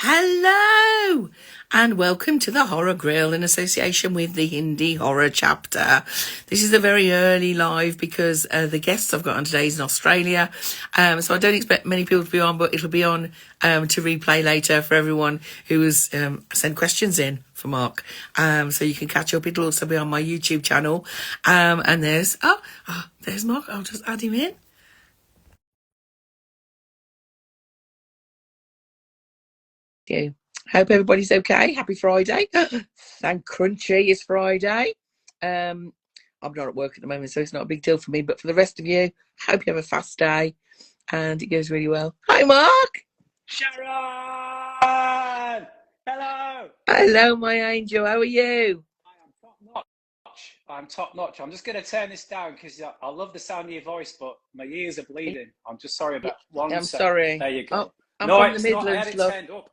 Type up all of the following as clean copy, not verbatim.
Hello and welcome to the Horror Grill in association with the Hindi Horror Chapter. This is a very early live because the guests I've got on today is in Australia. So I don't expect many people to be on, but it'll be on to replay later for everyone who has sent questions in for Mark. So you can catch up. It'll also be on my YouTube channel. And there's Mark. I'll just add him in. You. Hope everybody's okay. Happy Friday. Thank Crunchy it's Friday. I'm not at work at the moment, so it's not a big deal for me. But for the rest of you, hope you have a fast day and it goes really well. Hi, Mark. Sharon! Hello! Hello, my angel. How are you? I am top notch. I'm top notch. I'm just going to turn this down because I love the sound of your voice, but my ears are bleeding. I'm just sorry about one I'm sec. sorry. There you go. I'm No, from the it's not. I had Midlands, it love. turned up.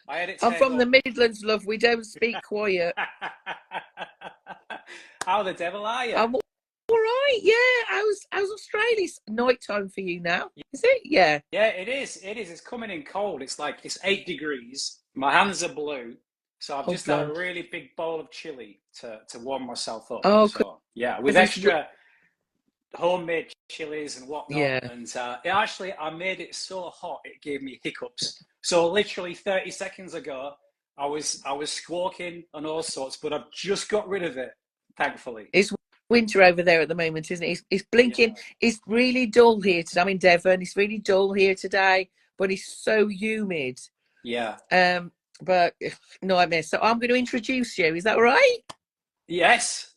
I had it I'm turned from the up. Midlands, love. We don't speak quiet. How the devil are you? I'm all right. Yeah. How's Australia? Night time for you now? Is it? Yeah. Yeah, it is. It is. It's coming in cold. It's 8 degrees. My hands are blue. So I've Oh, just had a blonde. really big bowl of chili to warm myself up. Oh, So yeah, with because it's extra homemade chilies and whatnot. yeah. And I made it so hot it gave me hiccups. So literally 30 seconds ago, I was squawking and all sorts, but I've just got rid of it, thankfully. It's winter over there at the moment, isn't it? It's blinking. Yeah. It's really dull here today. I'm in Devon. It's really dull here today, but it's so humid. Yeah. Um, but nightmare. So I'm going to introduce you. Is that all right? Yes.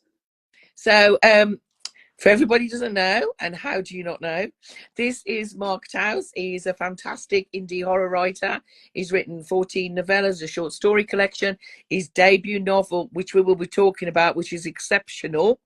So, for everybody who doesn't know, and how do you not know, this is Mark Towse. He's a fantastic indie horror writer. He's written 14 novellas, a short story collection. His debut novel, which we will be talking about, which is exceptional,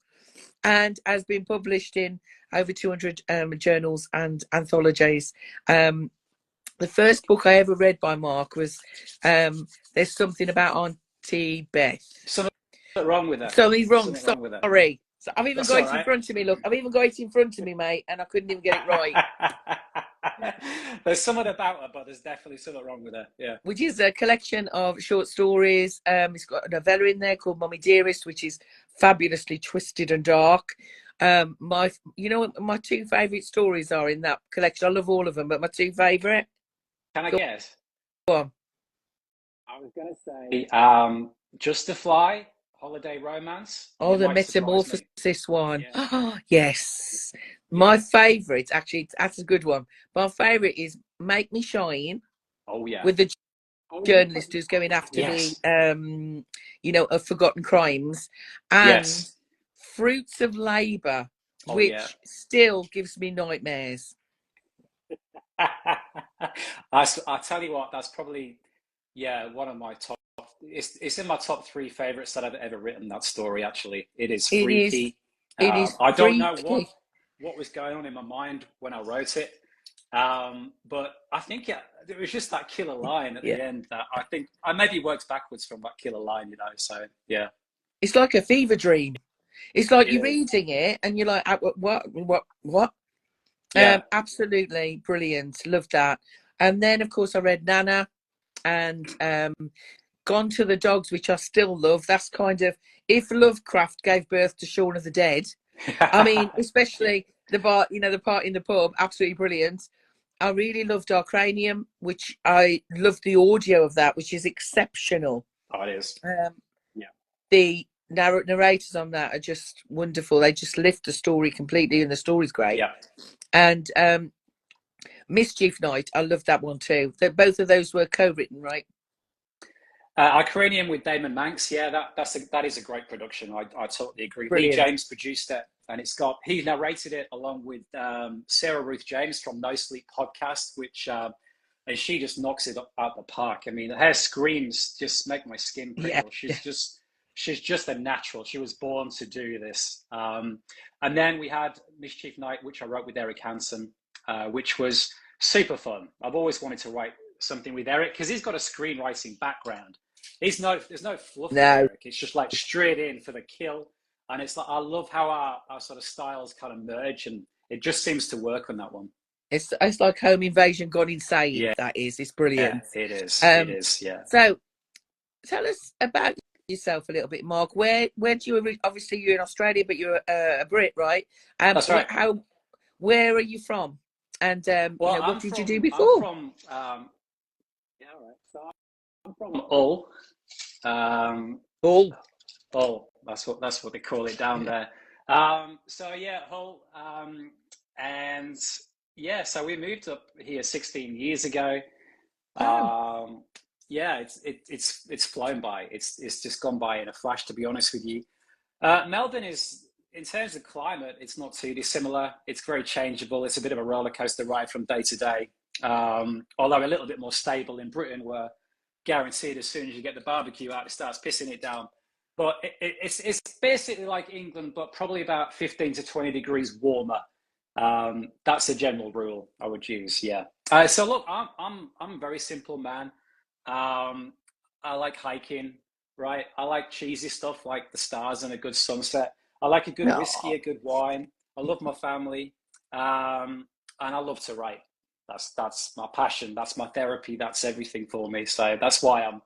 and has been published in over 200 journals and anthologies. The first book I ever read by Mark was There's Something About Auntie Beth. Something wrong with her. Something wrong, Something wrong with her. sorry. So I've even That's got all it in right. front of me, look. I've even got it in front of me, mate, and I couldn't even get it right. There's something about her, but there's definitely something wrong with her. Yeah. Which is a collection of short stories. It's got a novella in there called Mommy Dearest, which is fabulously twisted and dark. You know what my two favourite stories are in that collection? I love all of them, but my two favourite. Can I Go guess? on. I was going to say Just to Fly, Holiday Romance. Oh, You the might surprise me. Metamorphosis one. Yeah. Oh, yes. My Yeah. favourite, actually, that's a good one. My favourite is Make Me Shine Oh, yeah. with the journalist who's going after Yes. the of forgotten crimes, and Yes. Fruits of Labour, Oh, yeah. which still gives me nightmares. I tell you what, that's probably, yeah, one of my top. It's in my top three favorites that I've ever written. That story, actually, it is It is freaky. it is I don't know freaky. what was going on in my mind when I wrote it, but I think it was just that killer line at Yeah, the end that I think I maybe worked backwards from that killer line, you know. So yeah, it's like a fever dream. It's like it you're is. reading it and you're like, what? Yeah. Absolutely brilliant. Love that. And then, of course, I read Nana and Gone to the Dogs, which I still love. That's kind of if Lovecraft gave birth to Shaun of the Dead. I mean, especially the part, the part in the pub, absolutely brilliant. I really loved Arcranium, which I loved the audio of that, which is exceptional. Oh, it is. Um, Yeah. the narrators on that are just wonderful. They just lift the story completely, and the story's great. Yeah. And Mischief Night, I love that one too. Both of those were co-written, right? Iconium with Damon Manx, yeah, that is a great production. I totally agree. Lee Brilliant. James produced it, and he narrated it along with Sarah Ruth James from No Sleep Podcast, which and she just knocks it out the park. I mean, her screams just make my skin Yeah. prickle. She's just a natural. She was born to do this. And then we had Mischief Night, which I wrote with Eric Hansen, which was super fun. I've always wanted to write something with Eric because he's got a screenwriting background. There's no fluff with No. Eric. It's just like straight in for the kill. And it's like I love how our sort of styles kind of merge, and it just seems to work on that one. It's like Home Invasion gone insane. Yeah, That is, it's brilliant. it is. It Um, is. Yeah. so tell us about yourself a little bit, Mark. Where do you obviously you're in Australia, but you're a Brit, right? That's right. Where are you from? And Well, what did you do I'm before? from, yeah, all right. So I'm from Hull. Hull. Hull. That's what they call it down Yeah. there. So yeah, Hull. And yeah, so we moved up here 16 years ago. Wow. Um, yeah, it's flown by. It's just gone by in a flash, to be honest with you. Melbourne is, in terms of climate, it's not too dissimilar. It's very changeable. It's a bit of a roller coaster ride from day to day. Although a little bit more stable in Britain, where guaranteed as soon as you get the barbecue out, it starts pissing it down. But it's basically like England, but probably about 15 to 20 degrees warmer. That's a general rule I would use. Yeah. So look, I'm a very simple man. Um, I like hiking, right? I like cheesy stuff like the stars and a good sunset. I like a good whiskey, No. a good wine. I love my family, and I love to write. That's my passion. That's my therapy. That's everything for me. So that's why I'm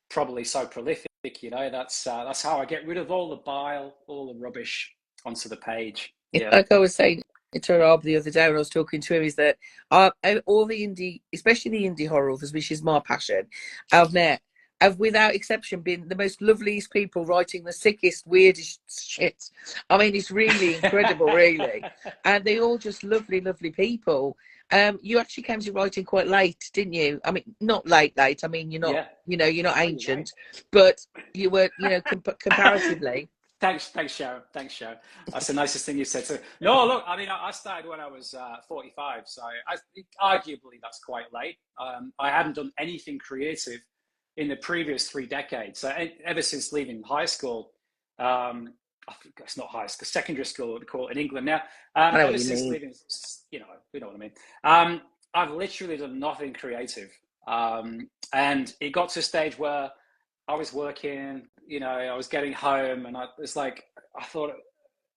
probably so prolific. That's how I get rid of all the bile, all the rubbish onto the page. It's Yeah, like I was saying to Rob the other day when I was talking to him, is that all the indie, especially the indie horror authors, which is my passion, I've met, have without exception been the most loveliest people writing the sickest, weirdest shit. I mean, it's really incredible, really. And they all just lovely, lovely people. You actually came to writing quite late, didn't you? I mean, not late, late. I mean, yeah. you're not Oh, you're right. ancient, but you were, comparatively. Thanks, Sharon. Thanks, Sharon. That's the nicest thing you said. So, no, look, I mean, I started when I was 45, so arguably that's quite late. I hadn't done anything creative in the previous 3 decades. So, ever since leaving high school, I think it's not high school, secondary school, we call it in England now. I know what Ever you since mean. leaving, you know what I mean. I've literally done nothing creative. And it got to a stage where I was working, I was getting home, and I was like, I thought,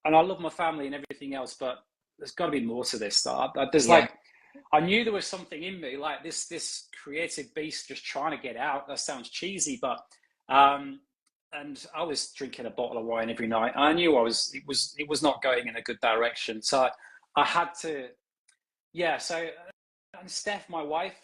and I love my family and everything else, but there's got to be more to this. There's Yeah. like, I knew there was something in me, like this creative beast just trying to get out. That sounds cheesy, but and I was drinking a bottle of wine every night. I knew it was not going in a good direction. So I had to, yeah. So and Steph, my wife,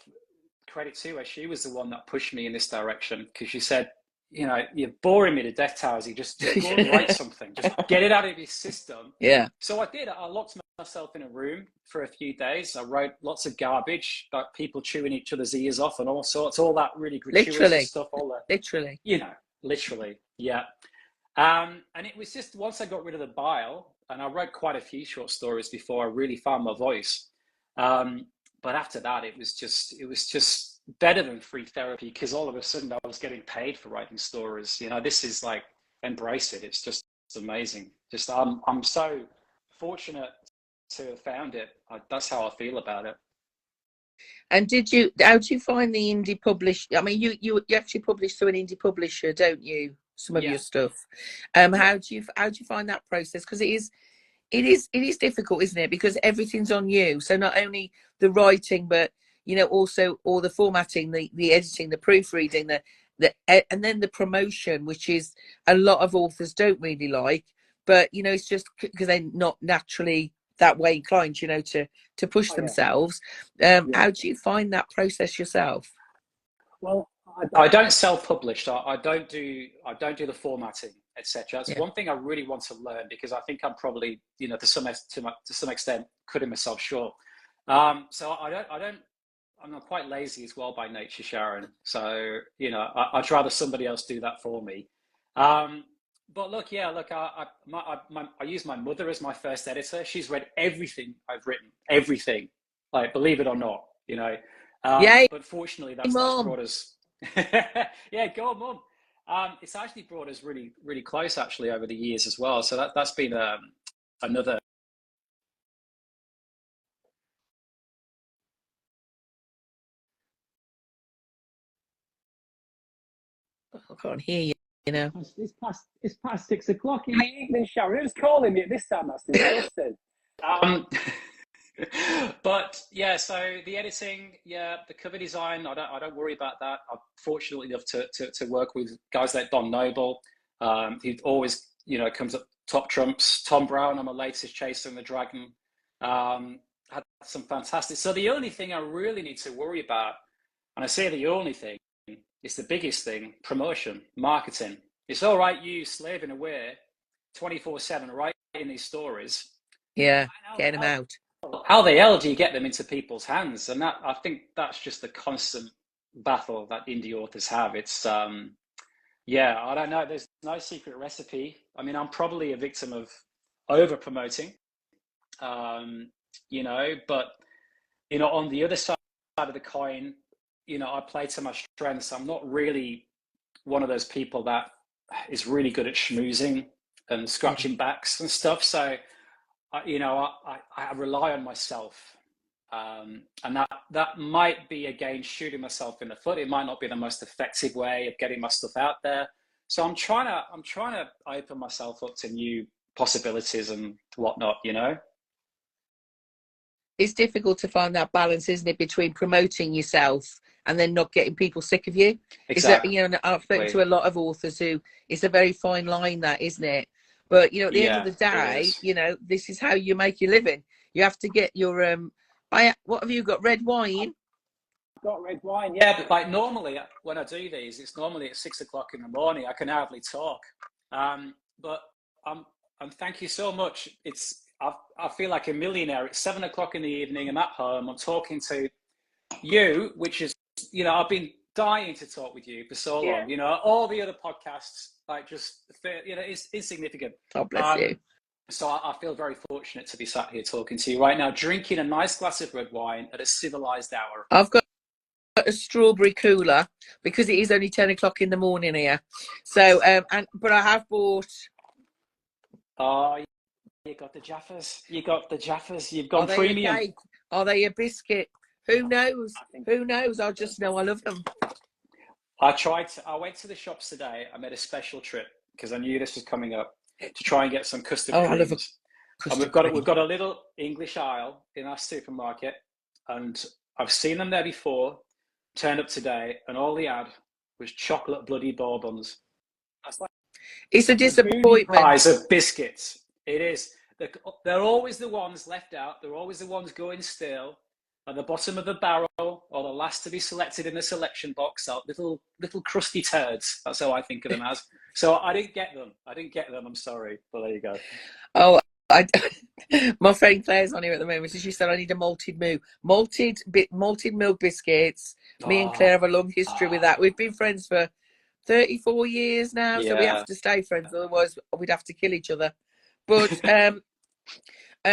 credit to her, she was the one that pushed me in this direction, because she said, you're boring me to death, Towsy. Just go and write something. Just get it out of your system. Yeah. So I did. I locked myself in a room for a few days. I wrote lots of garbage about people chewing each other's ears off and all sorts, all that really gratuitous Literally. stuff. All the, Literally. literally, yeah. And it was just once I got rid of the bile, and I wrote quite a few short stories before I really found my voice. But after that, it was just better than free therapy, because all of a sudden I was getting paid for writing stories. This is like, embrace it. It's just amazing. Just I'm so fortunate to have found it. That's how I feel about it. And how do you find the indie publish? I mean, you actually publish through an indie publisher, don't you? Some of Yeah, your stuff. yeah. How do you find that process? Because it is difficult, isn't it? Because everything's on you. So not only the writing, but also all the formatting, the editing, the proofreading, and then the promotion, which is a lot of authors don't really like. But it's just because they're not naturally that way inclined, to push Oh yeah, themselves. yeah. How do you find that process yourself? Well, I don't self-publish. I don't do the formatting, etc. That's Yeah, one thing I really want to learn, because I think I'm probably, to some extent, cutting myself short. So I'm not quite lazy as well by nature, Sharon. So I'd rather somebody else do that for me. Um, but look, yeah, look, I use my mother as my first editor. She's read everything I've written, everything, like, believe it or not, yay, But fortunately, that's mom. brought us, yeah, go on, mum. It's actually brought us really, really close, actually, over the years as well. So that's been another. I can't hear you. You know. It's past 6 o'clock in the evening, Sharon. Who's calling me at this time? That's disgusting. Um, But yeah, so the editing, yeah, the cover design, I don't worry about that. I'm fortunate enough to work with guys like Don Noble, who always, comes up top trumps. Tom Brown on my latest Chasing the Dragon. Had some fantastic. So the only thing I really need to worry about, and I say the only thing, is the biggest thing: promotion, marketing. It's all right, you slaving away 24/7 writing these stories. Yeah, getting them out. How the hell do you get them into people's hands? And that, I think that's just the constant battle that indie authors have. It's yeah, I don't know. There's no secret recipe. I mean, I'm probably a victim of over promoting, um, but on the other side of the coin, I play to my strengths. I'm not really one of those people that is really good at schmoozing and scratching backs and stuff. So I rely on myself, and that might be again shooting myself in the foot. It might not be the most effective way of getting my stuff out there. So I'm trying to open myself up to new possibilities and whatnot. It's difficult to find that balance, isn't it, between promoting yourself and then not getting people sick of you? Is that, Exactly. I've spoken to a lot of authors who, it's a very fine line, that, isn't it? But at the end of Yeah, the it day, is. this is how you make your living. You have to get your what have you got? Red wine? Got red wine. Yeah, but like normally when I do these, it's normally at 6 o'clock in the morning. I can hardly talk. But I'm thank you so much. I feel like a millionaire. It's 7 o'clock in the evening. I'm at home. I'm talking to you, which is, I've been dying to talk with you for so Yeah. long. All the other podcasts, like just, it's insignificant. God bless you. Um, so I feel very fortunate to be sat here talking to you right now, drinking a nice glass of red wine at a civilized hour. I've got a strawberry cooler because it is only 10 o'clock in the morning here. So, but I have bought. Oh, you got the Jaffas. You got the Jaffas. You've Are gone they a premium. cake? Are they a biscuit? Who knows? I think Who knows? I just know I love them. I went to the shops today. I made a special trip because I knew this was coming up to try and get some custard Oh, I love a creams. And we've custard got we've cream. got a little English aisle in our supermarket, and I've seen them there before. Turned up today, and all they had was chocolate bloody bourbons. That's like It's a the Mooney disappointment. Prize of biscuits. It is. They're always the ones left out. They're always the ones going stale at the bottom of the barrel, or the last to be selected in the selection box. Out little crusty turds. That's how I think of them as. So I didn't get them. I'm sorry, but there you go. Oh, I, my friend Claire's on here at the moment, so she said I need a malted moo, malted milk biscuits. Me and Oh, Claire have a long history with that. We've been friends for 34 years now, so we have yeah. to stay friends, otherwise we'd have to kill each other. But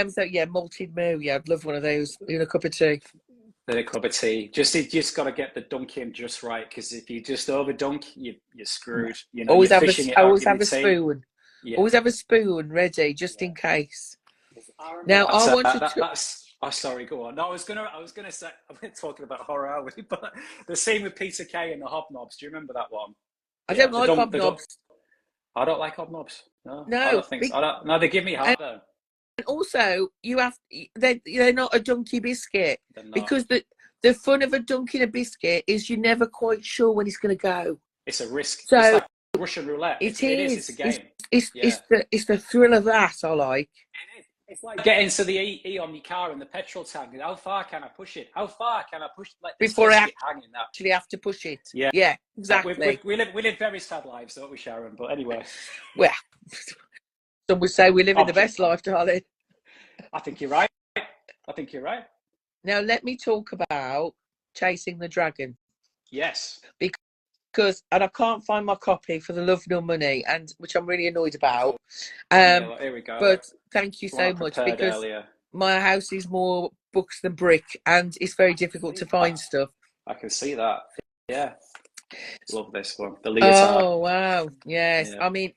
so yeah, malted moo. Yeah, I'd love one of those in a cup of tea. Then a cup of tea. You just got to get the dunking just right, because if you just over dunk, you're screwed. You're Always have fishing it out always in the have a tea. spoon. Yeah, Always have a spoon ready just yeah. in case. I remember Now I that. want to. That's. Oh, sorry. Go on. No, I was gonna say. I'm talking about horror, are we? But the scene with Peter Kay and the hobnobs. Do you remember that one? I Yeah. don't like hobnobs. I don't like hobnobs. No, I No, don't think so. I don't. No, they give me and heartburn. also you have they're not a donkey biscuit, They're not. because the fun of a dunking a biscuit is you're never quite sure when it's going to go. It's a risk. It's So like Russian roulette. it It is. It's a is. game. It's Yeah. it's the thrill of that I like. It's like getting to the E on my car in the petrol tank. How far can I push it? How far can I push? Let this Before I biscuit hang in that. actually have to push it. Yeah. Yeah, We, exactly. we live very sad lives, don't we, Sharon? But anyway, Well, some would say we live in I'm the best life, darling. I think you're right. I think you're right. Now let me talk about Chasing the Dragon, Yes. because and I can't find my copy for the love nor money, and which I'm really annoyed about. Here we go. But thank you One I so much, prepared because earlier. my house is more books than brick, and it's very difficult to find stuff. I can see that. Yeah. Love this one. The leotard. Oh wow, yes. Yeah. I mean,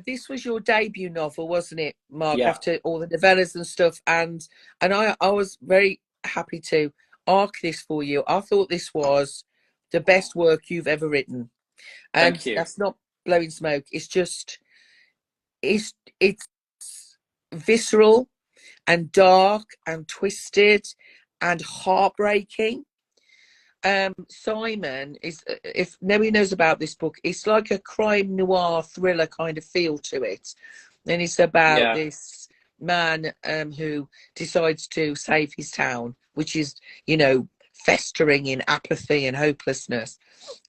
this was your debut novel, wasn't it, Mark? Yeah. After all the novellas and stuff, and I was very happy to arc this for you. I thought this was the best work you've ever written, and Thank you. that's not blowing smoke. It's just it's visceral, and dark and twisted and heartbreaking. Simon is, if nobody knows about this book, it's like a crime noir thriller kind of feel to it. And it's about Yeah. this man who decides to save his town, which is, you know, festering in apathy and hopelessness.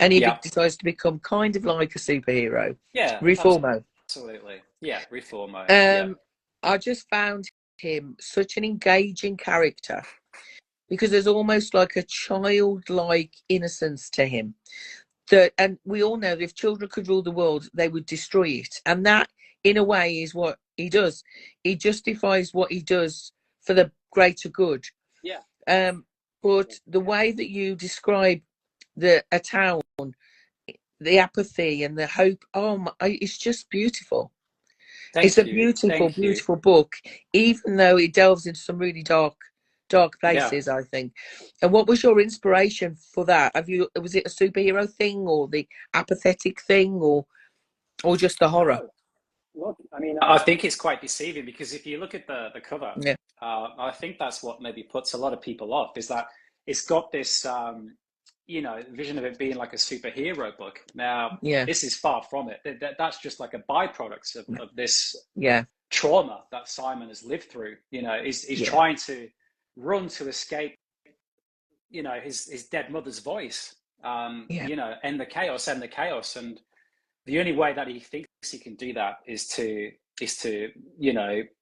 And he Yeah. decides to become kind of like a superhero, Yeah. reformer. Absolutely. Yeah. Reformo. Yeah. Um, I just found him such an engaging character because there's almost like a childlike innocence to him. That, and we all know that if children could rule the world, they would destroy it. And that, in a way, is what he does. He justifies what he does for the greater good. Yeah. But the way that you describe a town, the apathy and the hope, oh my, it's just beautiful. It's a Thank you. beautiful, Thank you. beautiful book, even though it delves into some really dark Yeah. places, I think. And what was your inspiration for that? Was it a superhero thing or the apathetic thing or just the horror? No. Look, I mean, I think it's quite deceiving because if you look at the cover, Yeah, I think that's what maybe puts a lot of people off is that it's got this, vision of it being like a superhero book. Now, yeah, this is far from it. That's just like a byproduct of this yeah, trauma that Simon has lived through. You know, he's yeah, trying to run to escape, his dead mother's voice. yeah, End the chaos, end the chaos, and the only way that he thinks he can do that is to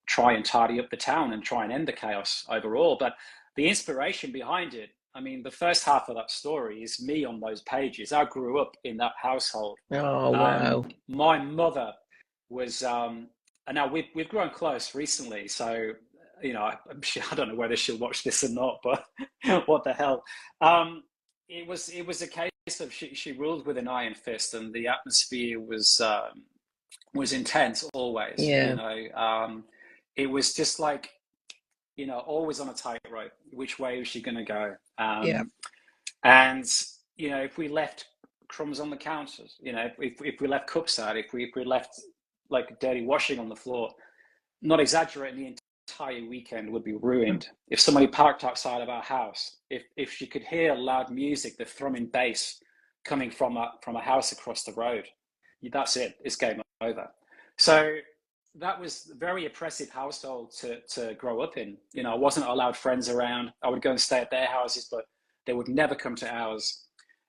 try and tidy up the town and try and end the chaos overall. But the inspiration behind it, I mean, the first half of that story is me on those pages. I grew up in that household. oh wow, My mother was, and now we've grown close recently, so I don't know whether she'll watch this or not, but what the hell. It was a case of she ruled with an iron fist, and the atmosphere was intense always. yeah, It was just like always on a tightrope. Which way was she going to go? yeah, And if we left crumbs on the counters, if we left cups out, if we left like dirty washing on the floor, not exaggerating, the entire weekend would be ruined. If somebody parked outside of our house, if she could hear loud music, the thrumming bass coming from a house across the road, that's it. It's game over. So that was a very oppressive household to grow up in. I wasn't allowed friends around. I would go and stay at their houses, but they would never come to ours.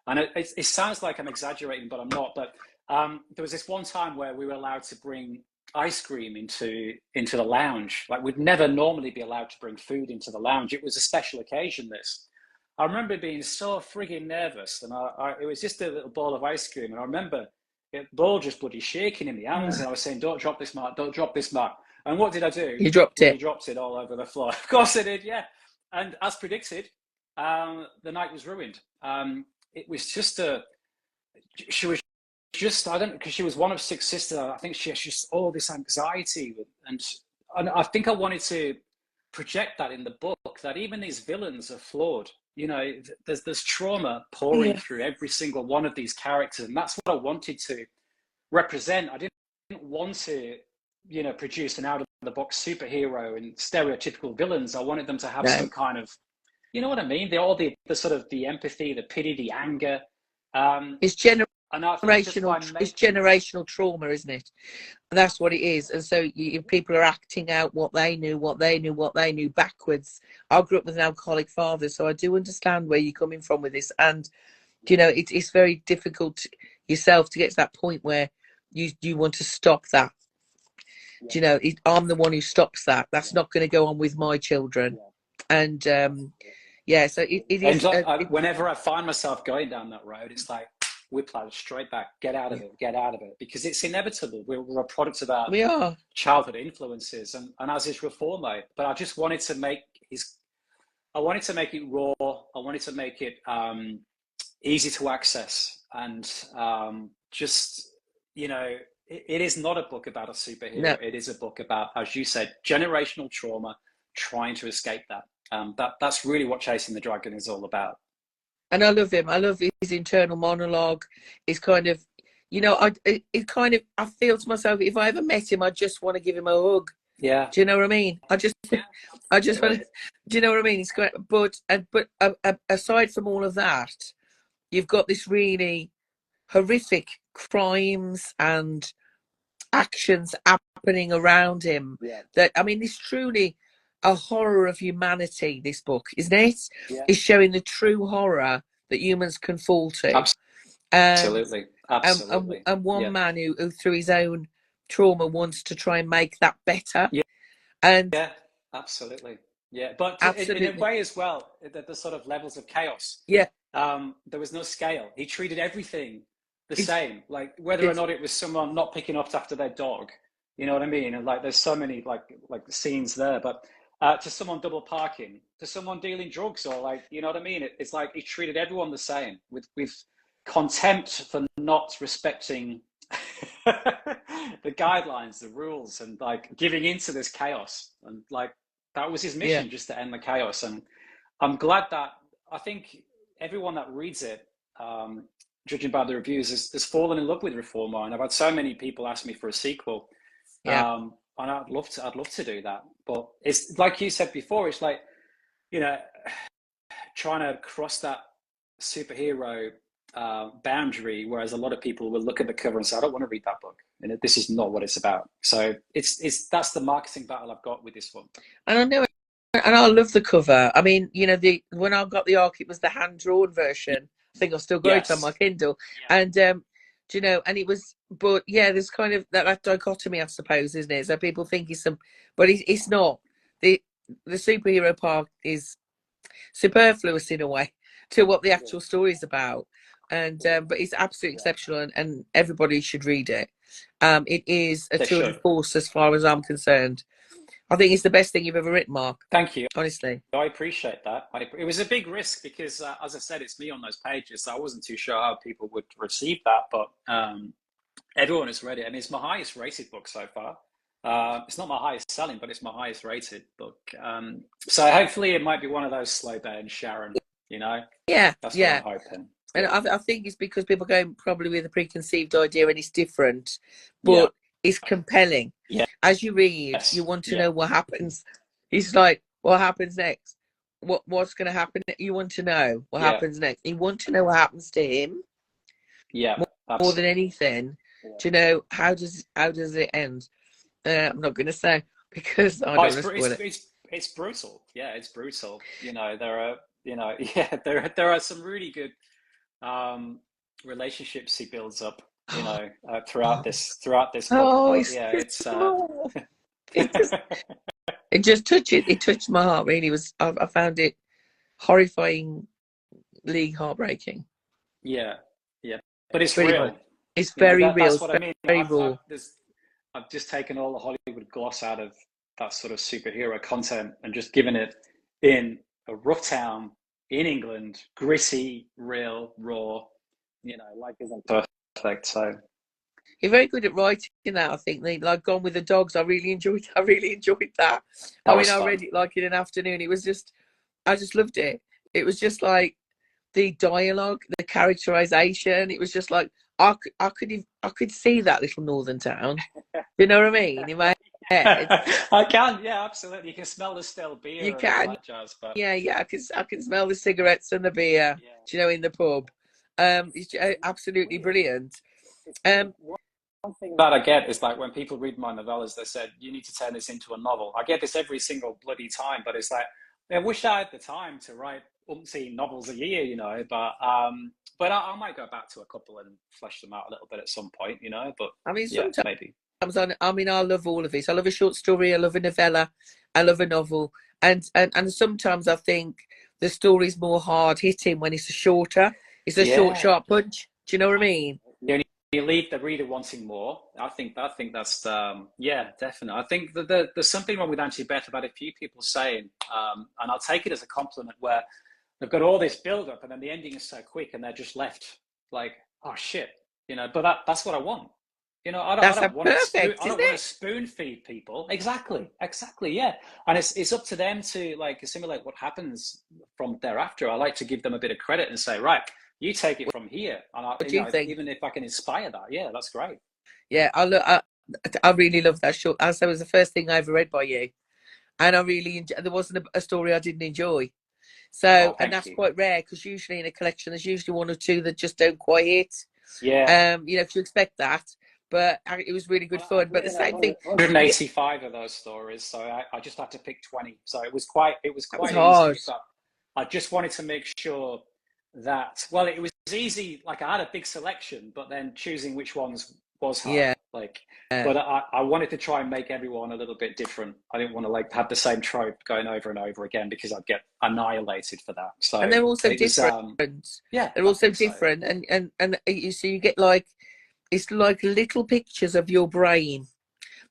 And it sounds like I'm exaggerating, but I'm not. But there was this one time where we were allowed to bring ice cream into the lounge. Like we'd never normally be allowed to bring food into the lounge. It was a special occasion, this. I remember being so frigging nervous, and it was just a little bowl of ice cream, and I remember the ball just bloody shaking in the hands, and I was saying, "Don't drop this, Mark! Don't drop this, Mark!" And what did I do? you dropped Bloody it. dropped it all over the floor. Of course I did, yeah. And as predicted, the night was ruined. It was just she was just, I don't, because she was one of six sisters. I think she has just all this anxiety, and I think I wanted to project that in the book, that even these villains are flawed. There's trauma pouring Yeah, through every single one of these characters, and that's what I wanted to represent. I didn't want to, produce an out of the box superhero and stereotypical villains. I wanted them to have no, some kind of, you know what I mean? They're all the sort of the empathy, the pity, the anger. And it's I think just by it's making, generational trauma, isn't it? And that's what it is. And so people are acting out what they knew backwards. I grew up with an alcoholic father, so I do understand where you're coming from with this. And it's very difficult yourself to get to that point where you want to stop that. I'm the one who stops that. That's not going to go on with my children. And yeah, so it and is. whenever I find myself going down that road, it's like whiplash straight back, get out of Yeah, it, get out of it, because it's inevitable. We're a product of our we are. childhood influences, and as is Reformo. But I just wanted to make I wanted to make it raw. I wanted to make it easy to access, and just it is not a book about a No, superhero. It is a book about, as you said, generational trauma, trying to escape that. That's really what Chasing the Dragon is all about. and I love him. I love his internal monologue. It's kind of, it kind of, I feel to myself, if I ever met him, I just want to give him a hug. Yeah. Do you know what I mean? I just want Absolutely. to. Do you know what I mean? It's great, but aside from all of that, you've got this really horrific crimes and actions happening around him. Yeah. That, I mean, it's truly a horror of humanity. This book, isn't it? Yeah. Is showing the true horror that humans can fall to, and Absolutely. Absolutely. and one Yeah. man who through his own trauma wants to try and make that better. Yeah. And Yeah. Absolutely. Yeah. But in a absolutely, way as well, the sort of levels of chaos. yeah, There was no scale. He treated everything the it's, same, like whether or it's not it was someone not picking up after their dog. You know what I mean? And like, there's so many like scenes there. But to someone double parking, to someone dealing drugs, or like, you know what I mean? It's like he treated everyone the same with contempt for not respecting the guidelines, the rules, and like giving into this chaos. And like that was his yeah, mission, just to end the chaos. And I'm glad that I think everyone that reads it, judging by the reviews, has fallen in love with Reformer. And I've had so many people ask me for a sequel, yeah, and I'd love to do that. But it's like you said before, it's like, you know, trying to cross that superhero boundary, whereas a lot of people will look at the cover and say, "I don't want to read that book," and this is not what it's about. So it's that's the marketing battle I've got with this one. and I know, and I love the cover. I mean, you know, the when I got the arc, it was the hand drawn version. I think I've still got it on my Yes. Kindle, and do you know, and it was, but yeah, there's kind of that dichotomy, I suppose, isn't it? So people think it's some, but it's not. the The superhero part is superfluous in a way to what the actual story is about. And but it's absolutely exceptional, and everybody should read it. It is a They tour de should. force as far as I'm concerned. I think it's the best thing you've ever written, Mark. Thank you. Honestly. I appreciate that. It was a big risk because, as I said, it's me on those pages, so I wasn't too sure how people would receive that. But everyone has read it, and it's my highest rated book so far. It's not my highest selling, but it's my highest rated book. So hopefully, it might be one of those slow burn, Sharon. You know, Yeah, that's what I'm yeah. hoping. And Yeah, I think it's because people go probably with a preconceived idea, and it's different, yeah, but it's compelling. yeah, As you read, you yes, want to yeah, know what happens. It's like, what happens next? What's going to happen? You want to know what yeah, happens next. You want to know what happens to him yeah. more than Absolutely. anything. Yeah. To know how does it end? I'm not going to say because I Oh, don't want to spoil it. it's brutal. Yeah, it's brutal. You know, there are, you know, yeah, there are some really good um, relationships he builds up, you know, Oh, throughout this book. oh, But it's yeah, just, it's oh, it just it touched my heart. Really, I found it horrifyingly heartbreaking. yeah, yeah. But it's Really hard. real. It's You know, very real. that's It's what I mean. very raw. I've just taken all the Hollywood gloss out of that sort of superhero content and just given it in a rough town in England, gritty, real, raw. You know, life isn't perfect. So You're very good at writing that. I think they like Gone with the Dogs. I really enjoyed. I really enjoyed that. I that mean, was I fun. read it like in an afternoon. It was just, I just loved it. It was just like the dialogue, the characterization. It was just like I could see that little northern town. You know what I mean? In my head, I can, yeah, absolutely. You can smell the stale you beer and all can. that jazz, but Yeah, yeah. I can smell the cigarettes and the beer. yeah. Do you know, in the pub? It's absolutely brilliant. Um, One thing that I get is like when people read my novellas, they said, you need to turn this into a novel. I get this every single bloody time, but it's like, I wish I had the time to write umpteen novels a year, you know, but I might go back to a couple and flesh them out a little bit at some point, you know, but I mean, yeah, sometimes. maybe. I mean, I love all of it. I love a short story. I love a novella. I love a novel. And sometimes I think the story's more hard hitting when it's a shorter. It's a short, Yeah. sharp punch. Do you know what I mean? You leave the reader wanting more. I think that's yeah, definitely. I think that there's something wrong with Anti-Beth. I've had a few people saying, and I'll take it as a compliment, where they've got all this build up and then the ending is so quick and they're just left like, oh shit, you know. But that's what I want. You know, I That's a don't want to perfect, I isn't don't want to it? spoon feed people. Exactly, yeah. And it's up to them to like assimilate what happens from thereafter. I like to give them a bit of credit and say, right, you take it from here, and What you do you know, think? even if I can inspire that, yeah, that's great. Yeah, I really love that short. As that was the first thing I ever read by you, and I really there wasn't a story I didn't enjoy. Oh, So, and thank that's you. quite rare because usually in a collection there's usually one or two that just don't quite hit. Yeah. You know, if you expect that, but it was really good Well, fun. I've But the written same thing, 185 of those stories, so I just had to pick 20. So it was that was quite hard. easy, but I just wanted to make sure that, well, it was easy. Like I had a big selection, but then choosing which ones was hard. Yeah. Like, but I wanted to try and make everyone a little bit different. I didn't want to like have the same trope going over and over again because I'd get annihilated for that. And So they're also it was, different. yeah, They're I also think so. different, and you so you get like it's like little pictures of your brain.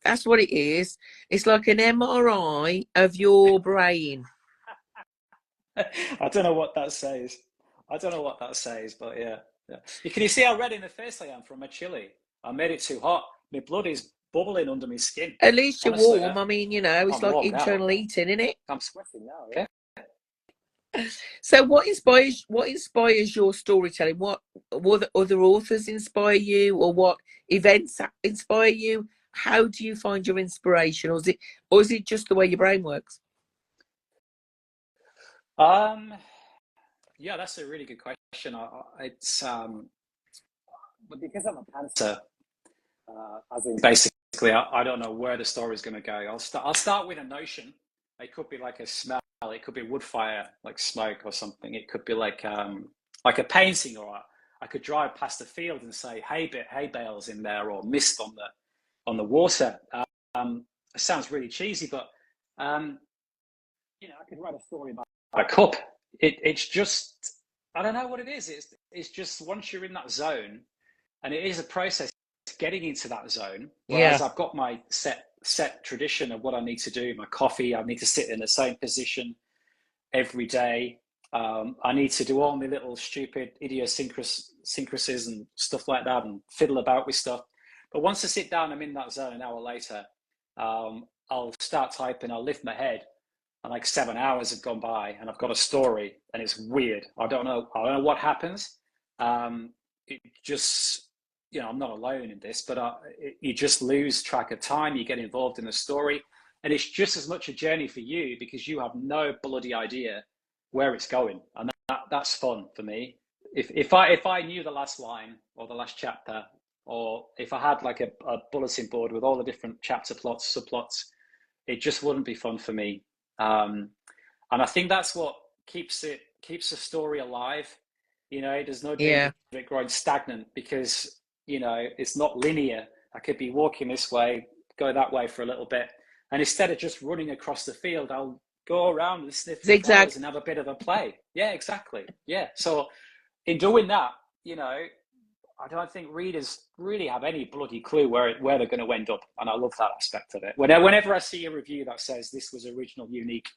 That's what it is. It's like an MRI of your brain. I don't know what that says. I don't know what that says, but yeah. Yeah. You see how red in the face I am from my chili? I made it too hot. My blood is bubbling under my skin. At least you're Honestly, warm. I mean, you know, it's I'm like warm now. internal eating, isn't it? I'm sweating now. Yeah. So, what inspires your storytelling? What other authors inspire you, or what events inspire you? How do you find your inspiration, or is it just the way your brain works? Um. Yeah, that's a really good question. It's but because I'm a pantser, as in basically, I don't know where the story's going to go. I'll start with a notion. It could be like a smell. It could be wood fire, like smoke or something. It could be like a painting, or I could drive past a field and say hay bales in there, or mist on the water. It sounds really cheesy, but um, I could write a story about a cup. It's just I don't know what it is. It's just once you're in that zone, and it is a process getting into that zone. Whereas Yeah, I've got my set tradition of what I need to do. My coffee, I need to sit in the same position every day. I need to do all my little stupid idiosyncrasies and stuff like that, and fiddle about with stuff. But once I sit down, I'm in that zone. An hour later, I'll start typing. I'll lift my head, and like 7 hours have gone by, and I've got a story, and it's weird. I don't know. I don't know what happens. It just, I'm not alone in this, but you just lose track of time. You get involved in the story, and it's just as much a journey for you because you have no bloody idea where it's going, and that's fun for me. If I knew the last line or the last chapter, or if I had like a bulletin board with all the different chapter plots, subplots, it just wouldn't be fun for me. Um, and I think that's what keeps the story alive. There's no danger yeah, of it growing stagnant because it's not linear. I could be walking this way, go that way for a little bit, and instead of just running across the field, I'll go around and sniff the zigzag. flowers and have a bit of a play. Yeah, exactly. Yeah. So in doing that, I don't think readers really have any bloody clue where they're going to end up, and I love that aspect of it. Whenever I see a review that says this was original, unique,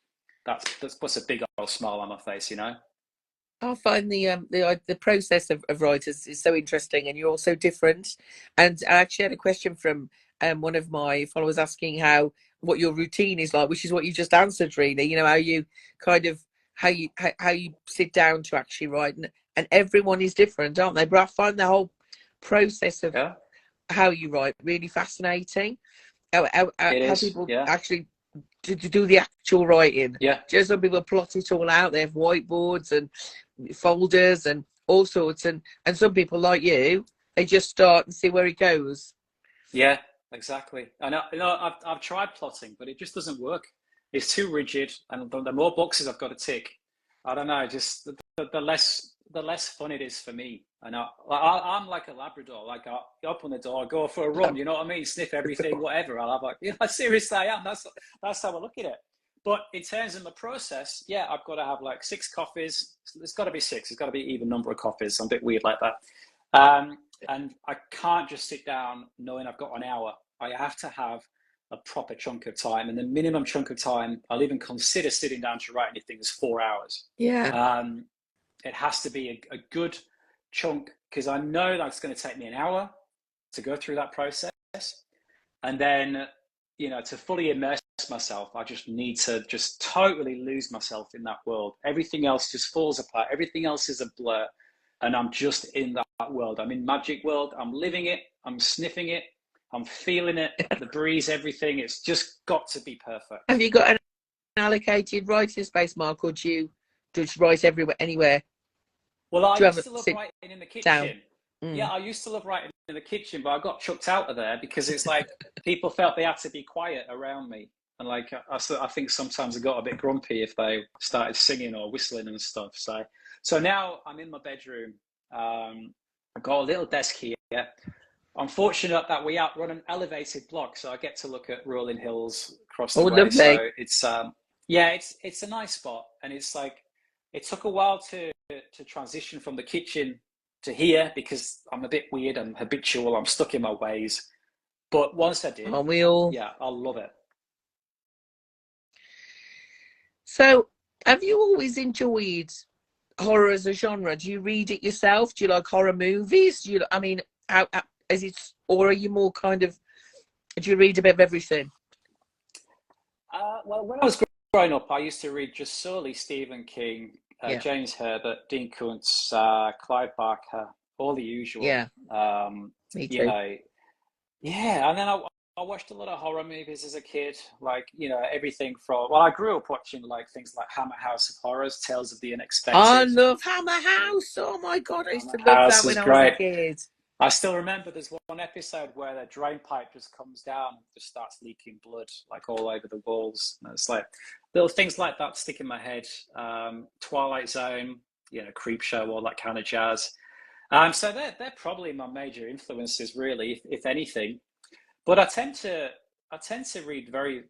that puts a big old smile on my face. I find the process of writers is so interesting, and you're all so different. And I actually had a question from one of my followers asking what your routine is like, which is what you just answered, really. You know how you kind of how you sit down to actually write, and everyone is different, aren't they? But I find the whole process of Yeah, how you write really fascinating. How it is. people Yeah, actually to do the actual writing. yeah, Just some people plot it all out. They have whiteboards and folders and all sorts, and some people like you, they just start and see where it goes. yeah. Exactly. I know. I've tried plotting, but it just doesn't work. It's too rigid, and the more boxes I've got to tick, I don't know. Just the less fun it is for me. And I'm like a Labrador. Like I open the door, go for a run. You know what I mean? Sniff everything, whatever. I'll have like, seriously, I am. That's how I look at it. But in terms of the process, yeah, I've got to have like 6 coffees. It's got to be six. It's got to be even number of coffees. I'm a bit weird like that. And I can't just sit down knowing I've got an hour. I have to have a proper chunk of time, and the minimum chunk of time I'll even consider sitting down to write anything is 4 hours. Yeah, Um, it has to be a good chunk because I know that's going to take me an hour to go through that process, and then to fully immerse myself, I just need to just totally lose myself in that world. Everything else just falls apart. Everything else is a blur, and I'm just in that world. I'm in magic world. I'm living it. I'm sniffing it. I'm feeling it, the breeze, everything. It's just got to be perfect. Have you got an allocated writing space, Mark, or do you just write everywhere, anywhere? Well, I Do you have used a to love sit writing in the down? kitchen. Yeah, Mm. I used to love writing in the kitchen, but I got chucked out of there because it's like people felt they had to be quiet around me. And like, I think sometimes I got a bit grumpy if they started singing or whistling and stuff. So now I'm in my bedroom. I've got a little desk here. I'm fortunate that we outrun an elevated block, so I get to look at rolling hills across Oh, the way. lovely. So yeah, it's a nice spot, and it's like it took a while to transition from the kitchen to here because I'm a bit weird and habitual. I'm stuck in my ways, but once I did, Aren't we all? yeah, I love it. So, have you always enjoyed horror as a genre? Do you read it yourself? Do you like horror movies? Do you, I mean, how is it, or are you more kind of, do you read a bit of everything? Well, when I was growing up, I used to read just solely Stephen King, Yeah, James Herbert, Dean Koontz, Clive Barker, all the usual. yeah, me You too. know, yeah, and then I watched a lot of horror movies as a kid, like, everything from, well, I grew up watching like things like Hammer House of Horrors, Tales of the I Unexpected. love Hammer House. Oh my God, I used Hammer to love House that is when I was a great. kid. I still remember there's one episode where the drain pipe just comes down and just starts leaking blood like all over the walls. And it's like little things like that stick in my head. Twilight Zone, Creep Show, all that kind of jazz. So they're probably my major influences, really, if anything. But I tend to read very,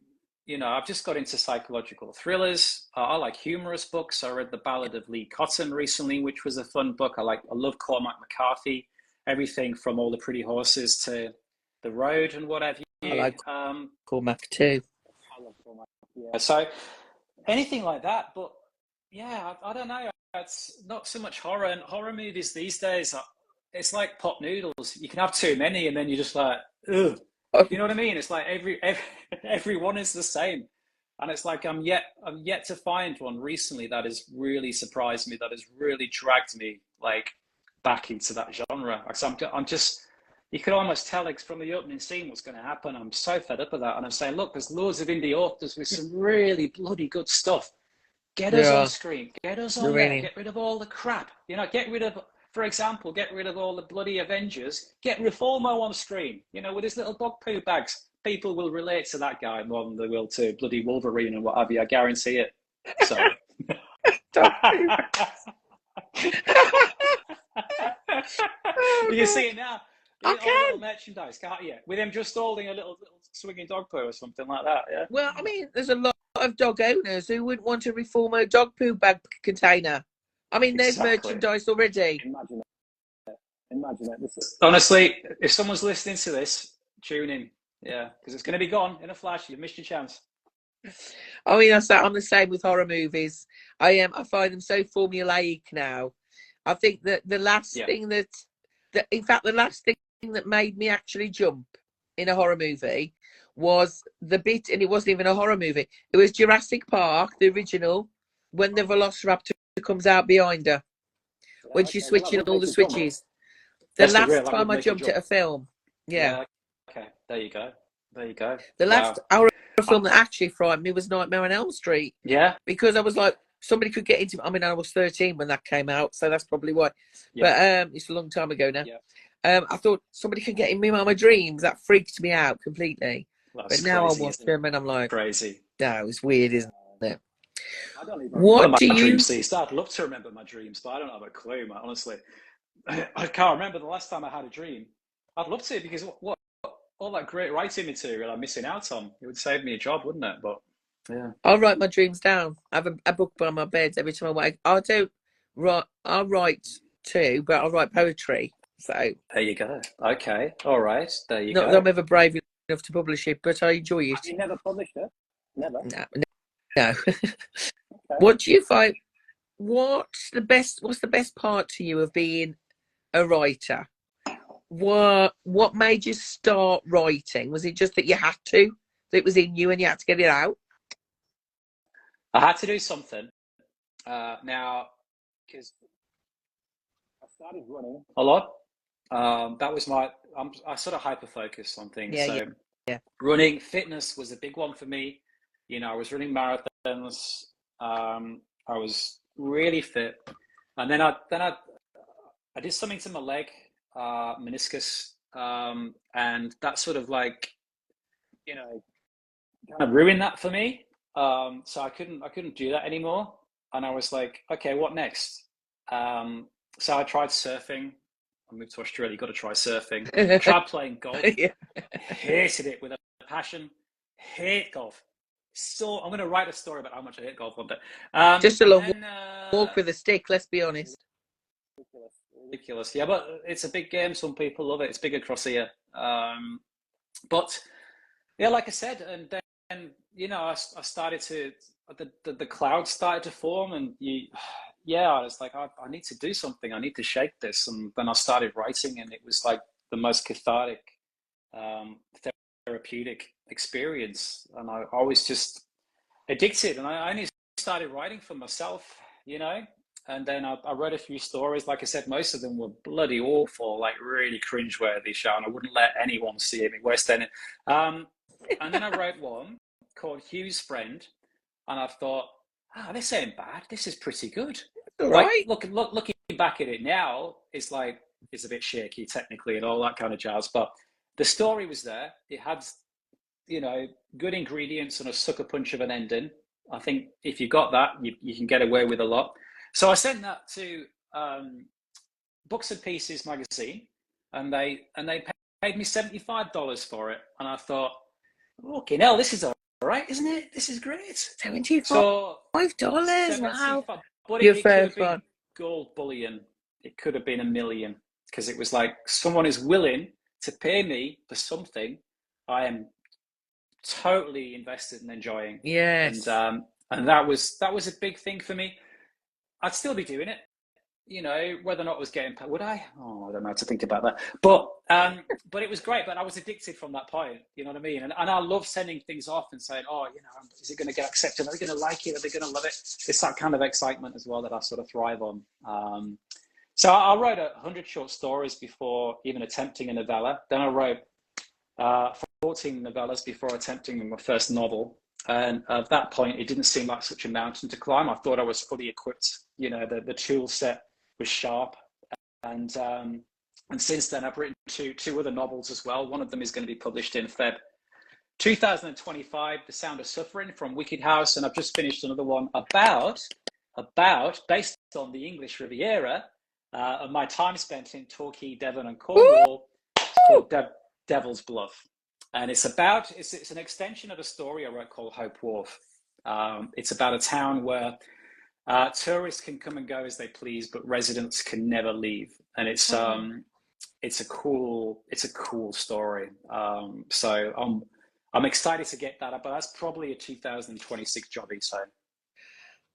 I've just got into psychological thrillers. I like humorous books. I read The Ballad of Lee Cotton recently, which was a fun book. I love Cormac McCarthy, everything from All the Pretty Horses to The Road and what have I you. like Cormac too. I love Cormac. Yeah. So anything like that. But yeah, I don't know. It's not so much horror, and horror movies these days. It's like pot noodles. You can have too many, and then you're just like, ugh. You know what I mean? It's like every one is the same, and it's like I'm yet to find one recently that has really surprised me, that has really dragged me like back into that genre. I'm just, you could almost tell like from the opening scene what's going to happen. I'm so fed up with that, and I'm saying, look, there's loads of indie authors with some really bloody good stuff. Get us on Yeah, screen. Get us on there. really. Get rid of all the crap. Get rid of, for example, get rid of all the bloody Avengers. Get Reformo on screen. With his little dog poo bags. People will relate to that guy more than they will to bloody Wolverine and what have you. I guarantee it. So. Dog poo. Oh You God, see it now. You I get all the little can. merchandise, can't you? With him just holding a little swinging dog poo or something like that. Yeah. Well, I mean, there's a lot of dog owners who wouldn't want a Reformo dog poo bag container. I mean, there's Exactly. merchandise already. Imagine it. Imagine it. Honestly, if someone's listening to this, tune in. Yeah, because it's going to be gone in a flash. You've missed your chance. I mean, I'm the same with horror movies. I find them so formulaic now. I think that the last Yeah. thing that in fact the last thing that made me actually jump in a horror movie was the bit, and it wasn't even a horror movie. It was Jurassic Park, the original, when the Velociraptor comes out behind her Yeah, when okay. she's Well, that switching would all make the you jump. switches. The Let's be real. last That would time I make you jumped at jump. a film, yeah, Yeah. Okay. There you go. There you go. the last Wow. horror film that actually frightened me was Nightmare on Elm Street. Yeah. Because I was like, somebody could get into. I mean, I was 13 when that came out, so that's probably why. Yeah. But it's a long time ago now. Yeah. I thought somebody could get in me my dreams. That freaked me out completely. That's But now I crazy, watch isn't it? them and I'm like, Crazy. no, it's weird, isn't it? I don't even remember What my do you? dreams these days. I'd love to remember my dreams, but I don't have a clue, man. Honestly, I can't remember the last time I had a dream. I'd love to, because what all that great writing material I'm missing out on. It would save me a job, wouldn't it? But yeah. I'll write my dreams down. I have a book by my bed every time I wake. I don't write. I'll write too, but I'll write poetry. So There you go. Okay. All right. There you not that go. I'm ever brave enough to publish it, but I enjoy Have it. you never published it? Never. No, no. Okay. What do you find? What's the best part to you of being a writer? What made you start writing? Was it just that you had to? That it was in you and you had to get it out? I had to do something. Now, because I started running a lot. That was my. I sort of hyper focus on things. Yeah, yeah, So yeah. running, fitness was a big one for me. I was running marathons. I was really fit, and then I did something to my leg, meniscus, and that sort of like you know kind of ruined that for me. So I couldn't do that anymore, and I was like, okay, what next? Um, so I tried surfing. I moved to Australia. Got to try surfing. Tried playing golf. Yeah. Hated it with a passion. Hate golf. So I'm going to write a story about how much I hate golf one day. Just a And long then walk with a stick, let's be honest. ridiculous, ridiculous. Yeah, but it's a big game. Some people love it. It's big across here. But yeah, like I said, and then I started to the clouds started to form, and yeah, I was like, I need to do something. I need to shake this, and then I started writing, and it was like the most cathartic, um, therapeutic experience, and I was just addicted, and I only started writing for myself, and then I wrote a few stories. Like I said, most of them were bloody awful, like really cringeworthy, Sean. I wouldn't let anyone see me worse than it. Um, and then I wrote one called Hugh's Friend, and I thought, this ain't bad. This is pretty good. All Like, right. looking back at it now, it's like it's a bit shaky technically and all that kind of jazz. But the story was there. It had, good ingredients and a sucker punch of an ending. I think if you got that, you can get away with a lot. So I sent that to Books and Pieces magazine, and they paid me $75 for it, and I thought, okay, now this is all right, isn't it? This is great. So $75. Wow. 75, but You're it could fair have been fun. gold bullion. It could have been a million because it was like someone is willing to pay me for something I am totally invested in enjoying, and Yes. that was a big thing for me. I'd still be doing it, whether or not I was getting paid. Would I? Oh, I don't know how to think about that. But it was great. But I was addicted from that point. You know what I mean? And I love sending things off and saying, oh, is it going to get accepted? Are they going to like it? Are they going to love it? It's that kind of excitement as well that I sort of thrive on. So I wrote 100 short stories before even attempting a novella. Then I wrote 14 novellas before attempting my first novel. And at that point, it didn't seem like such a mountain to climb. I thought I was fully equipped. The tool set was sharp. And since then, I've written two other novels as well. One of them is going to be published in Feb 2025, The Sound of Suffering from Wicked House. And I've just finished another one based on the English Riviera, of my time spent in Torquay, Devon, and Cornwall. It's called Devil's Bluff, and it's an extension of a story I wrote called Hope Wharf. It's about a town where tourists can come and go as they please, but residents can never leave, and it's a cool story. So I'm excited to get that up, but that's probably a 2026 jobby. So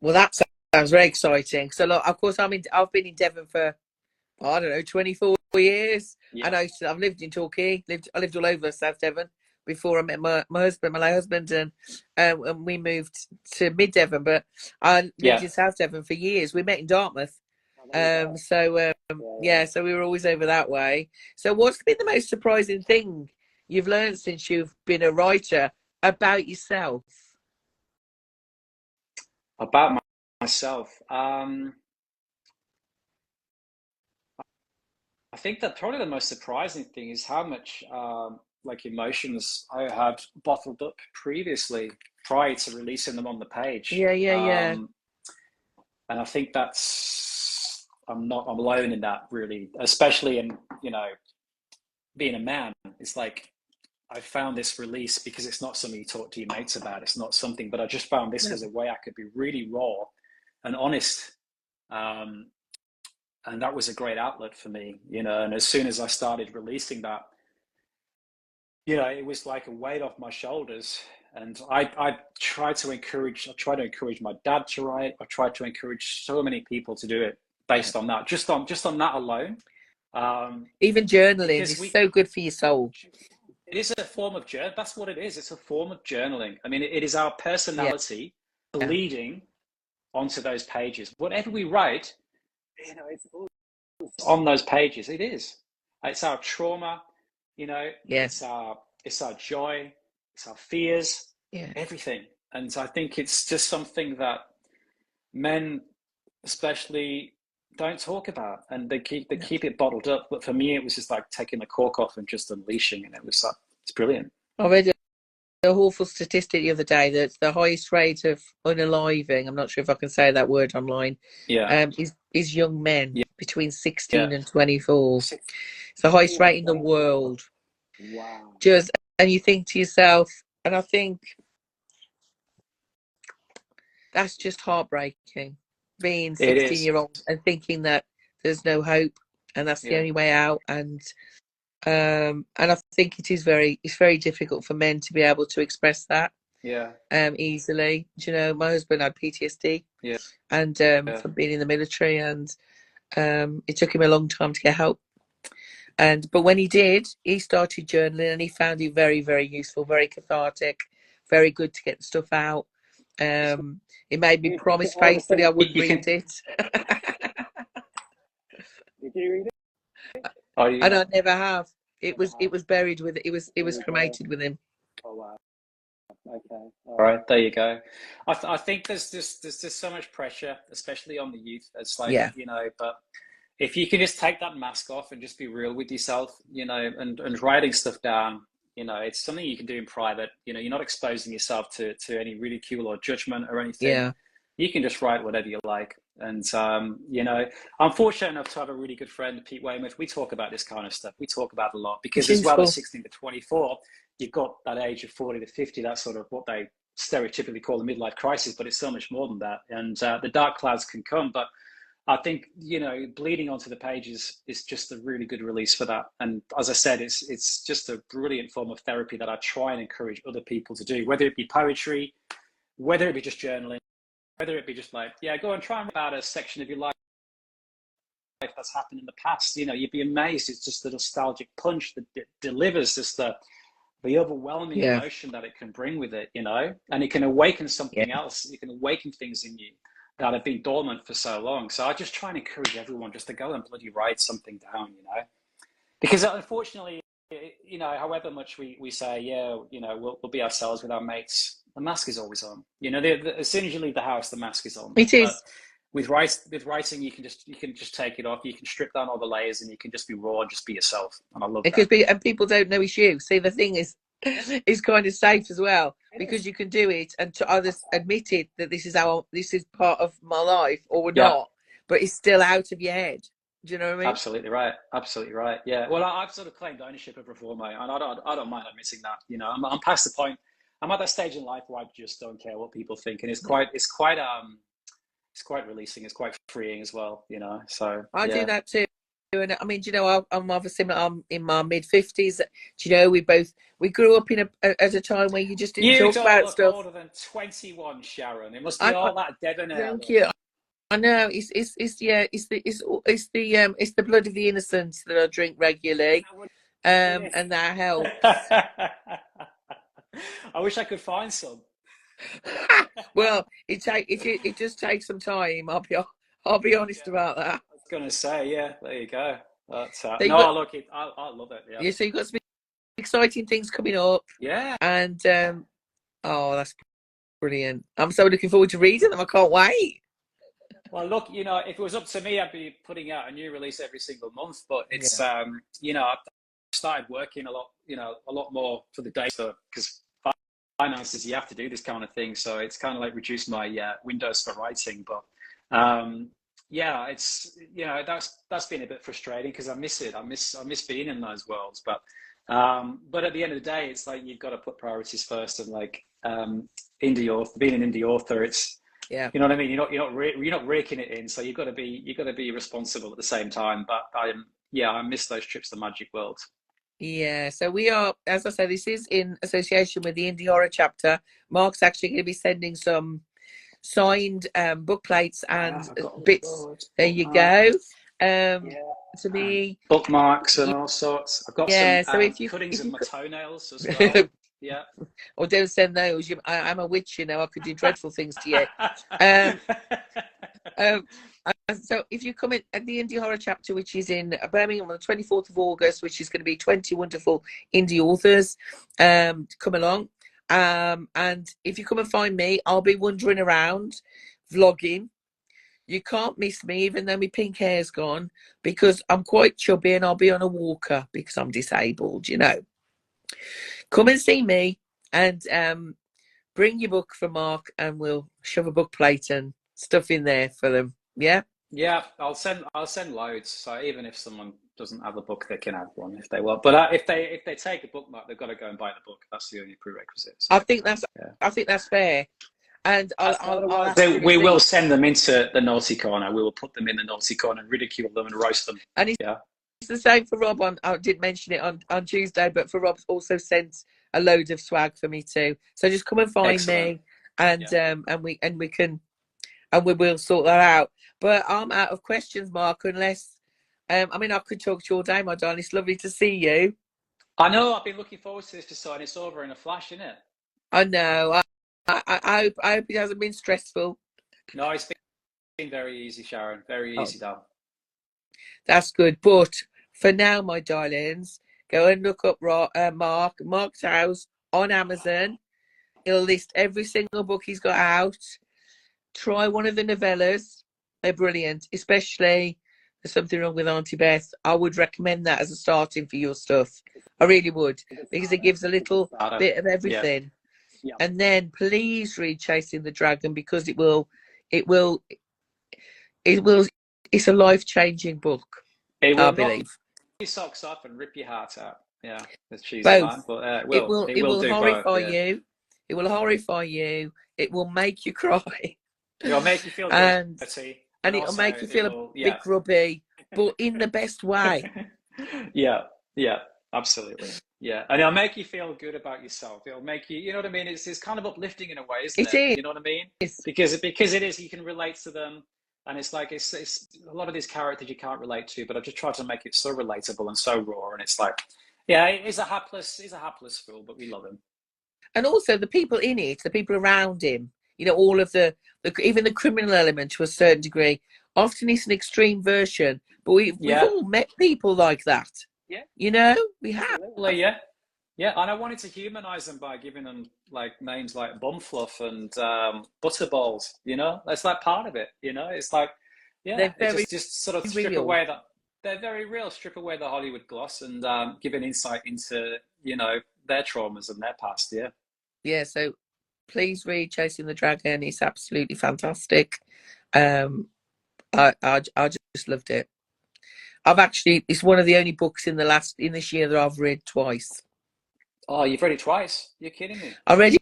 Well, that sounds very exciting. So, look, of course, I've been in Devon for, I don't know, 24 years. yeah, I've lived in Torquay. I lived all over South Devon before I met my husband, my late husband, and we moved to Mid Devon. But I lived yeah. in South Devon for years. We met in Dartmouth. Oh, there you go. Yeah, so we were always over that way. So, what's been the most surprising thing you've learned since you've been a writer about yourself? About myself. I think that probably the most surprising thing is how much like emotions I had bottled up previously prior to releasing them on the page. Yeah, yeah, yeah. And I think I'm not alone in that really, especially in, being a man. It's like I found this release because it's not something you talk to your mates about. It's not something, but I just found this was a way I could be really raw and honest. Um, and that was a great outlet for me, and as soon as I started releasing that, it was like a weight off my shoulders. And I try to encourage my dad to write. I try to encourage so many people to do it based on that, just on that alone. Even journaling Because is so good for your soul. it is a form of journal. That's what it is. It's a form of journaling. I mean, it is our Yeah, personality yeah. bleeding onto those pages. Whatever we write, it's on those pages. It is. It's our trauma, Yes. it's our joy, it's our fears, Yeah. everything. And I think it's just something that men especially don't talk about, and they keep it bottled up. But for me, it was just like taking the cork off and just unleashing, and it was like, it's brilliant. I read a awful statistic the other day that the highest rate of unaliving, I'm not sure if I can say that word online, Yeah, is young men yeah, between yeah. 16 and 24. It's the highest rate in the world. Wow. Just, and you think to yourself, and I think that's just heartbreaking, being It 16 is. year old and thinking that there's no hope and that's the Yeah, only way out. And I think it's very difficult for men to be able to express that yeah, easily. Do you know, my husband had PTSD yeah, and yeah, from being in the military, and it took him a long time to get help. But when he did, he started journaling and he found it very, very useful, very cathartic, very good to get the stuff out. It made me promise faithfully I wouldn't you can. read it. Did you read it? Oh, And yeah. I never have. Never It have. was buried with it. It It was was cremated with him. oh wow. Okay. All right, there you go. I think there's just so much pressure, especially on the youth. It's like, Yeah, but if you can just take that mask off and just be real with yourself, and writing stuff down, it's something you can do in private. You're not exposing yourself to any ridicule or judgment or anything. yeah. You can just write whatever you like. And, I'm fortunate enough to have a really good friend, Pete Weymouth. We talk about this kind of stuff. We talk about it a lot It's because, as well as useful. 16 to 24, you've got that age of 40 to 50. That's sort of what they stereotypically call the midlife crisis, but it's so much more than that. And the dark clouds can come. But I think, bleeding onto the pages is just a really good release for that. And as I said, it's just a brilliant form of therapy that I try and encourage other people to do, whether it be poetry, whether it be just journaling, whether it be just like, yeah, go and try and write about a section of your life that's happened in the past. You'd be amazed. It's just the nostalgic punch that it delivers, just the overwhelming Yeah, emotion that it can bring with it, and it can awaken yeah. something else. It can awaken things in you that have been dormant for so long. So I just try and encourage everyone just to go and bloody write something down, because unfortunately, however much we say, yeah, we'll be ourselves with our mates, the mask is always on. As soon as you leave the house, the mask is on. It But is. with writing, you can just take it off. You can strip down all the layers, and you can just be raw and just be yourself. And I love that. And people don't know it's you. See, the thing is, it's kind of safe as well because you can do it and to others admit it that this is part of my life or Yeah. not, but it's still out of your head. Do you know what I mean? Absolutely right. Absolutely right. Yeah. Well, I've sort of claimed ownership of Reformer, and I don't mind admitting that. I'm past the point. I'm at that stage in life where I just don't care what people think, and it's quite releasing. It's quite freeing as well. So I do yeah. that too. And I mean, do you know, I'm of a similar. I'm in my mid-50s. Do you know, we grew up at a time where you just didn't You talk don't about look stuff. older than 21, Sharon. It must be I all that debonair thank look. you. I know it's the blood of the innocent that I drink regularly, and that helps. I wish I could find some. Well, it just takes some time. I'll be honest Yeah, about that. I was gonna say, yeah, there you go. That's So you got no, look, I love it. Yeah, yeah, so you've got some exciting things coming up, yeah. and oh, that's brilliant. I'm so looking forward to reading them. I can't wait. Well, look, if it was up to me, I'd be putting out a new release every single month. But it's, Yeah, I've started working a lot more for the day, so because finances, you have to do this kind of thing. So it's kind of like reduced my windows for writing. But yeah, it's that's been a bit frustrating because I miss it. I miss being in those worlds. But at the end of the day, it's like you've got to put priorities first. And like being an indie author, it's yeah, you know what I mean. You're not raking it in, so you've got to be responsible at the same time. But I miss those trips to Magic World. yeah. So we are, as I said, this is in association with the Indie Horror chapter. Mark's actually going to be sending some signed book plates and I've got all bits. those. There you go. Yeah. To me, Bookmarks and all sorts. I've got some yeah. So cuttings of my toenails as well. Yeah. Or don't send those. I'm a witch, you know. I could do dreadful things to you. Um, um, so if you come in at the Indie Horror chapter, which is in Birmingham on the 24th of August, which is going to be 20 wonderful indie authors, come along. And if you come and find me, I'll be wandering around, vlogging. You can't miss me, even though my pink hair's gone, because I'm quite chubby and I'll be on a walker because I'm disabled, you know. Come and see me and bring your book for Mark and we'll shove a book plate and stuff in there for them. Yeah? Yeah, I'll send loads. So even if someone doesn't have a book, they can have one if they want. But if they take a bookmark, they've got to go and buy the book. That's the only prerequisite. So, I think that's yeah. I think that's fair. And I'll ask for We will receipts. send them into the naughty corner. We will put them in the naughty corner and ridicule them and roast them. And it's Yeah. the same for Rob. I did mention it on Tuesday, but for Rob's also sent a load of swag for me too. So just come and find Excellent. me, and we will sort that out. But I'm out of questions, Mark. Unless I mean, I could talk to you all day, my darling. It's lovely to see you. I know. I've been looking forward to this to sign. It's over in a flash, isn't it? I know. I hope it hasn't been stressful. No, it's been very easy, Sharon. Very easy, done. That's good. But for now, my darlings, go and look up Mark Towse on Amazon. He'll list every single book he's got out. Try one of the novellas. They're brilliant, especially There's Something Wrong with Auntie Beth. I would recommend that as a starting for your stuff. I really would, because it gives a little bit of everything. Yeah. And then please read Chasing the Dragon, because it's a life-changing book. It will I knock believe. your socks off and rip your heart out. Yeah, it's cheesy, Both. man, but it It will do horrify both. Yeah. you. It will horrify you. It will make you cry. It'll make you feel guilty, and it'll also make you feel a yeah. bit grubby, but in the best way. Yeah, absolutely. Yeah, and it'll make you feel good about yourself. It'll make you, you know what I mean? It's kind of uplifting in a way, isn't it? It is. You know what I mean? Because it is. You can relate to them, and it's like it's a lot of these characters you can't relate to, but I've just tried to make it so relatable and so raw, and it's like, yeah, he's a hapless fool, but we love him. And also the people in it, the people around him, you know, all of the even the criminal element to a certain degree. Often it's an extreme version, but we've all met people like that. Yeah. You know, we have. Yeah. Yeah, and I wanted to humanize them by giving them like names like Bumfluff and Butterballs, you know? That's like part of it, you know? It's like, yeah, just sort of strip away that, they're very real, strip away the Hollywood gloss and give an insight into, you know, their traumas and their past, yeah. Yeah, so please read Chasing the Dragon. It's absolutely fantastic. I just loved it. It's one of the only books in this year that I've read twice. Oh, you've read it twice? You're kidding me. I read it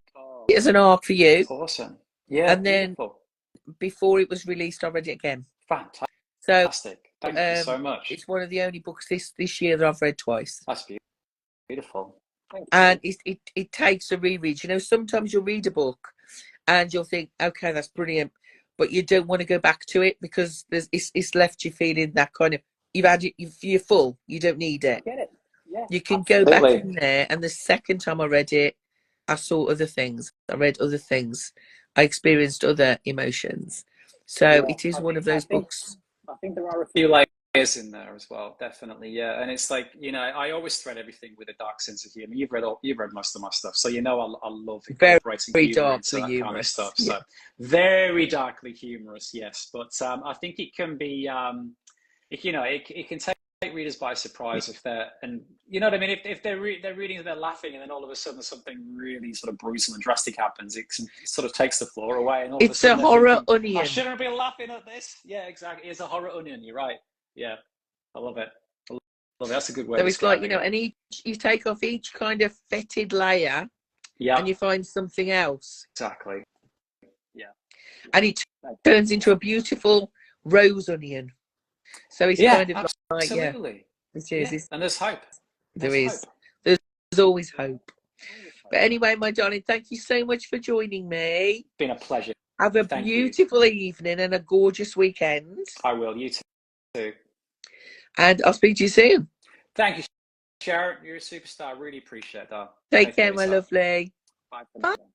as an arc for you. That's awesome. Yeah, and beautiful. Then before it was released, I read it again. Fantastic. Thank you so much. It's one of the only books this year that I've read twice. That's beautiful. And it takes a reread. You know, sometimes you'll read a book and you'll think, okay, that's brilliant, but you don't want to go back to it because it's left you feeling that kind of, you're full, you don't need it. I get it. Yeah, you can go back in there, and the second time I read it, I saw other things. I read other things. I experienced other emotions. So it is one of those books. I think there are a few layers in there as well, definitely, yeah. And it's like, you know, I always thread everything with a dark sense of humor. You've read most of my stuff, so you know I love incorporating humor into that kind of stuff. Yeah. So very darkly humorous, yes. But I think it can be, it can take readers by surprise if they're, and you know what I mean, if they're reading and they're laughing, and then all of a sudden something really sort of brutal and drastic happens, it sort of takes the floor away, and all it's of a sudden a horror onion. I shouldn't be laughing at this. Yeah, exactly. It's a horror onion. You're right. Yeah, I love it. That's a good way. So it's like, you know, and you take off each kind of fetid layer, and you find something else. Exactly. Yeah. And it turns into a beautiful rose onion. So it's kind of absolutely. It is. Yeah. And there's hope. There's always hope. But anyway, my darling, thank you so much for joining me. It's been a pleasure. Have a beautiful evening and a gorgeous weekend. I will. You too. And I'll speak to you soon. Thank you, Sharon, you're a superstar. Really appreciate that. Take care, care of my yourself. lovely. Bye for Bye. now.